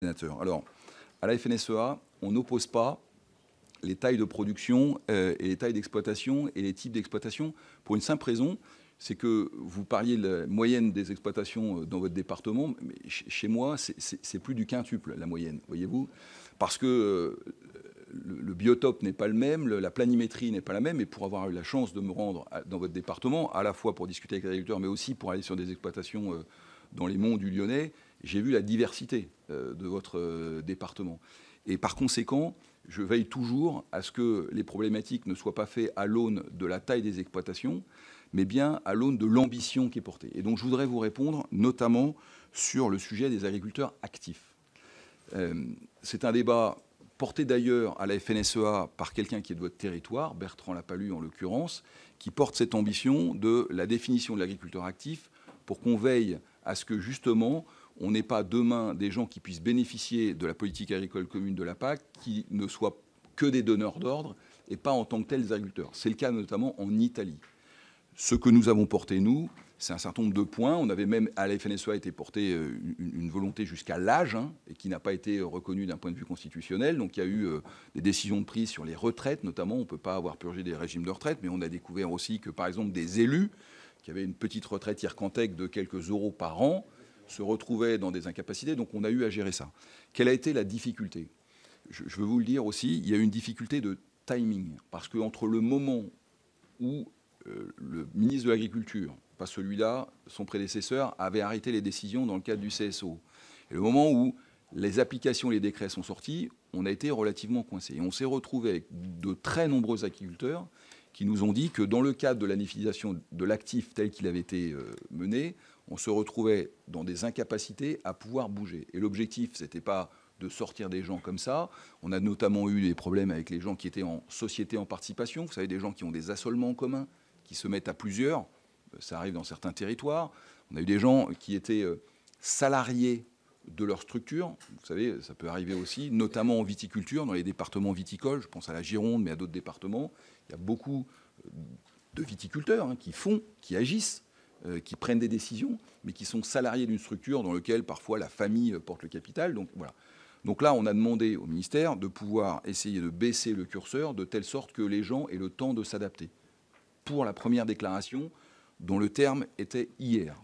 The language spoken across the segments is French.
sénateur. Alors, à la FNSEA, on n'oppose pas les tailles de production et les tailles d'exploitation et les types d'exploitation pour une simple raison, c'est que vous parliez de la moyenne des exploitations dans votre département, mais chez moi, c'est plus du quintuple, la moyenne, voyez-vous, parce que le biotope n'est pas le même, la planimétrie n'est pas la même, et pour avoir eu la chance de me rendre dans votre département, à la fois pour discuter avec les agriculteurs, mais aussi pour aller sur des exploitations dans les monts du Lyonnais, j'ai vu la diversité de votre département. Et par conséquent, je veille toujours à ce que les problématiques ne soient pas faites à l'aune de la taille des exploitations, mais bien à l'aune de l'ambition qui est portée. Et donc je voudrais vous répondre notamment sur le sujet des agriculteurs actifs. C'est un débat porté d'ailleurs à la FNSEA par quelqu'un qui est de votre territoire, Bertrand Lapalus en l'occurrence, qui porte cette ambition de la définition de l'agriculteur actif pour qu'on veille à ce que justement on n'ait pas demain des gens qui puissent bénéficier de la politique agricole commune de la PAC qui ne soient que des donneurs d'ordre et pas en tant que tels des agriculteurs. C'est le cas notamment en Italie. Ce que nous avons porté, nous, c'est un certain nombre de points. On avait même, à la FNSEA, été porté une volonté jusqu'à l'âge, et qui n'a pas été reconnue d'un point de vue constitutionnel. Donc il y a eu des décisions de prise sur les retraites, notamment. On ne peut pas avoir purgé des régimes de retraite, mais on a découvert aussi que, par exemple, des élus qui avaient une petite retraite IRCANTEC de quelques euros par an se retrouvaient dans des incapacités. Donc on a eu à gérer ça. Quelle a été la difficulté ? Je veux vous le dire aussi, il y a eu une difficulté de timing. Parce qu'entre le moment où le ministre de l'Agriculture, pas celui-là, son prédécesseur, avait arrêté les décisions dans le cadre du CSO. Et le moment où les applications, les décrets sont sortis, on a été relativement coincé. Et on s'est retrouvé avec de très nombreux agriculteurs qui nous ont dit que dans le cadre de la négociation de l'actif tel qu'il avait été mené, on se retrouvait dans des incapacités à pouvoir bouger. Et l'objectif, ce n'était pas de sortir des gens comme ça. On a notamment eu des problèmes avec les gens qui étaient en société en participation. Vous savez, des gens qui ont des assolements en commun, qui se mettent à plusieurs. Ça arrive dans certains territoires. On a eu des gens qui étaient salariés de leur structure. Vous savez, ça peut arriver aussi, notamment en viticulture, dans les départements viticoles. Je pense à la Gironde, mais à d'autres départements. Il y a beaucoup de viticulteurs qui agissent, qui prennent des décisions, mais qui sont salariés d'une structure dans laquelle parfois la famille porte le capital. Donc voilà. Donc là, on a demandé au ministère de pouvoir essayer de baisser le curseur de telle sorte que les gens aient le temps de s'adapter. Pour la première déclaration, dont le terme était hier.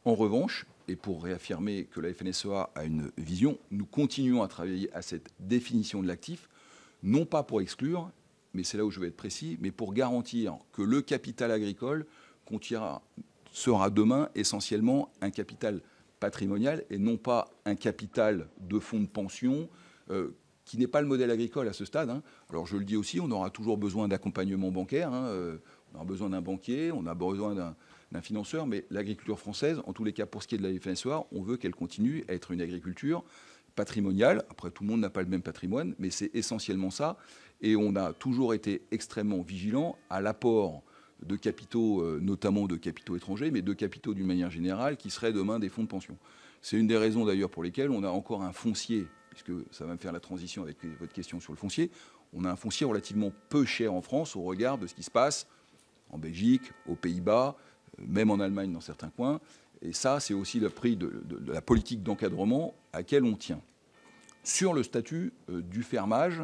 En revanche, et pour réaffirmer que la FNSEA a une vision, nous continuons à travailler à cette définition de l'actif, non pas pour exclure, mais c'est là où je vais être précis, mais pour garantir que le capital agricole sera demain essentiellement un capital patrimonial et non pas un capital de fonds de pension qui n'est pas le modèle agricole à ce stade. Alors je le dis aussi, on aura toujours besoin d'accompagnement bancaire. On a besoin d'un banquier, on a besoin d'un financeur, mais l'agriculture française, en tous les cas pour ce qui est de la FNSEA, on veut qu'elle continue à être une agriculture patrimoniale. Après, tout le monde n'a pas le même patrimoine, mais c'est essentiellement ça. Et on a toujours été extrêmement vigilant à l'apport de capitaux, notamment de capitaux étrangers, mais de capitaux d'une manière générale, qui seraient demain des fonds de pension. C'est une des raisons d'ailleurs pour lesquelles on a encore un foncier, puisque ça va me faire la transition avec votre question sur le foncier, on a un foncier relativement peu cher en France au regard de ce qui se passe en Belgique, aux Pays-Bas, même en Allemagne dans certains coins. Et ça, c'est aussi le prix de la politique d'encadrement à laquelle on tient. Sur le statut du fermage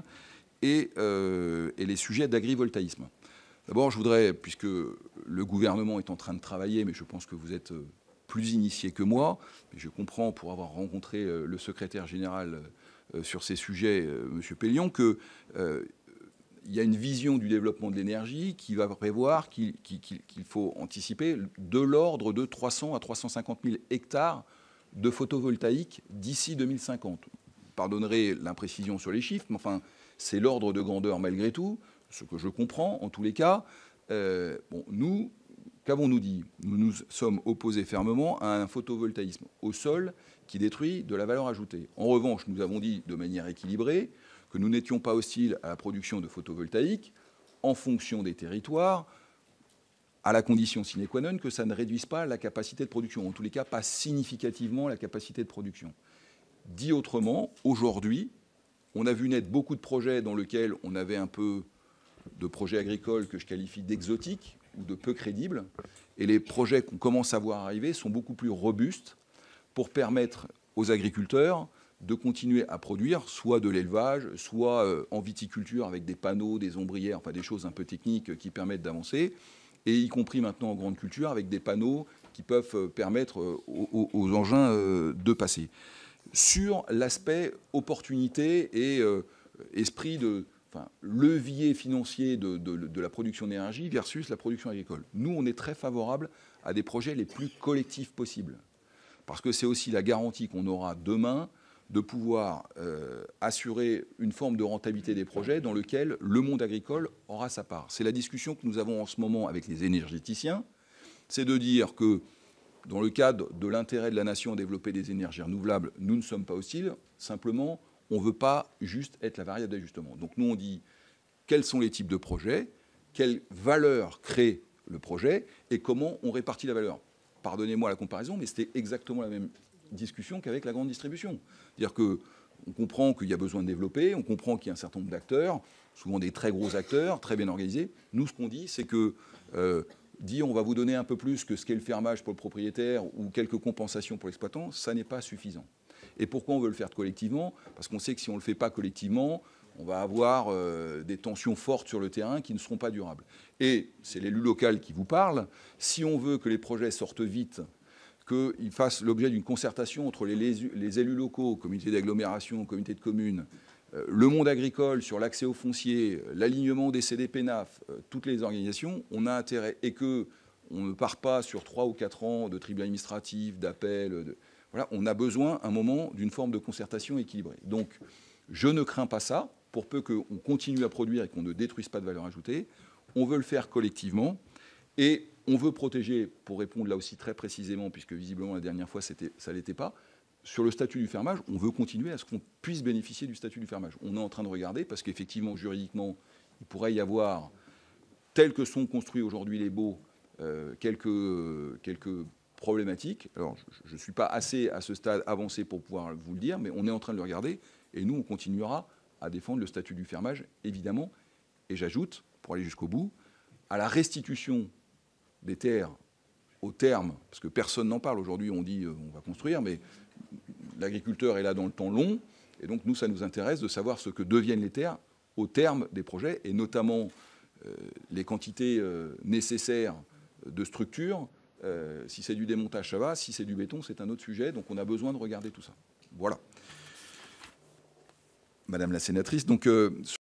et les sujets d'agrivoltaïsme. D'abord, je voudrais, puisque le gouvernement est en train de travailler, mais je pense que vous êtes plus initié que moi, mais je comprends pour avoir rencontré le secrétaire général sur ces sujets, M. Pellion, que il y a une vision du développement de l'énergie qui va prévoir qu'il faut anticiper de l'ordre de 300 à 350 000 hectares de photovoltaïque d'ici 2050. Vous pardonnerez l'imprécision sur les chiffres, mais enfin, c'est l'ordre de grandeur malgré tout, ce que je comprends en tous les cas. Nous, qu'avons-nous dit ? Nous nous sommes opposés fermement à un photovoltaïsme au sol qui détruit de la valeur ajoutée. En revanche, nous avons dit de manière équilibrée que nous n'étions pas hostiles à la production de photovoltaïque en fonction des territoires, à la condition sine qua non que ça ne réduise pas la capacité de production, en tous les cas pas significativement la capacité de production. Dit autrement, aujourd'hui, on a vu naître beaucoup de projets dans lesquels on avait un peu de projets agricoles que je qualifie d'exotiques ou de peu crédibles, et les projets qu'on commence à voir arriver sont beaucoup plus robustes pour permettre aux agriculteurs de continuer à produire soit de l'élevage, soit en viticulture avec des panneaux, des ombrières, enfin des choses un peu techniques qui permettent d'avancer, et y compris maintenant en grande culture avec des panneaux qui peuvent permettre aux engins de passer. Sur l'aspect opportunité et esprit de levier financier de la production d'énergie versus la production agricole. Nous, on est très favorable à des projets les plus collectifs possibles, parce que c'est aussi la garantie qu'on aura demain de pouvoir assurer une forme de rentabilité des projets dans lequel le monde agricole aura sa part. C'est la discussion que nous avons en ce moment avec les énergéticiens, c'est de dire que dans le cadre de l'intérêt de la nation à développer des énergies renouvelables, nous ne sommes pas hostiles, simplement, on ne veut pas juste être la variable d'ajustement. Donc nous, on dit quels sont les types de projets, quelle valeur crée le projet et comment on répartit la valeur. Pardonnez-moi la comparaison, mais c'était exactement la même discussion qu'avec la grande distribution. C'est-à-dire qu'on comprend qu'il y a besoin de développer, on comprend qu'il y a un certain nombre d'acteurs, souvent des très gros acteurs, très bien organisés. Nous, ce qu'on dit, c'est que dire on va vous donner un peu plus que ce qu'est le fermage pour le propriétaire ou quelques compensations pour l'exploitant, ça n'est pas suffisant. Et pourquoi on veut le faire collectivement? Parce qu'on sait que si on ne le fait pas collectivement, on va avoir des tensions fortes sur le terrain qui ne seront pas durables. Et c'est l'élu local qui vous parle. Si on veut que les projets sortent vite, qu'ils fassent l'objet d'une concertation entre les élus locaux, comités d'agglomération, comités de communes, le monde agricole sur l'accès au foncier, l'alignement des CDPNAF, toutes les organisations, on a intérêt, et qu'on ne part pas sur 3 ou 4 ans de tribunal administratif, d'appel. Voilà, on a besoin, un moment, d'une forme de concertation équilibrée. Donc, je ne crains pas ça, pour peu qu'on continue à produire et qu'on ne détruise pas de valeur ajoutée. On veut le faire collectivement, et on veut protéger, pour répondre là aussi très précisément, puisque visiblement la dernière fois ça ne l'était pas, sur le statut du fermage, on veut continuer à ce qu'on puisse bénéficier du statut du fermage. On est en train de regarder, parce qu'effectivement, juridiquement, il pourrait y avoir, tels que sont construits aujourd'hui les baux, quelques problématiques. Alors, je ne suis pas assez à ce stade avancé pour pouvoir vous le dire, mais on est en train de le regarder, et nous, on continuera à défendre le statut du fermage, évidemment. Et j'ajoute, pour aller jusqu'au bout, à la restitution des terres au terme, parce que personne n'en parle aujourd'hui, on dit on va construire, mais l'agriculteur est là dans le temps long, et donc nous, ça nous intéresse de savoir ce que deviennent les terres au terme des projets, et notamment les quantités nécessaires de structure. Si c'est du démontage, ça va, si c'est du béton, c'est un autre sujet, donc on a besoin de regarder tout ça. Voilà. Madame la sénatrice, donc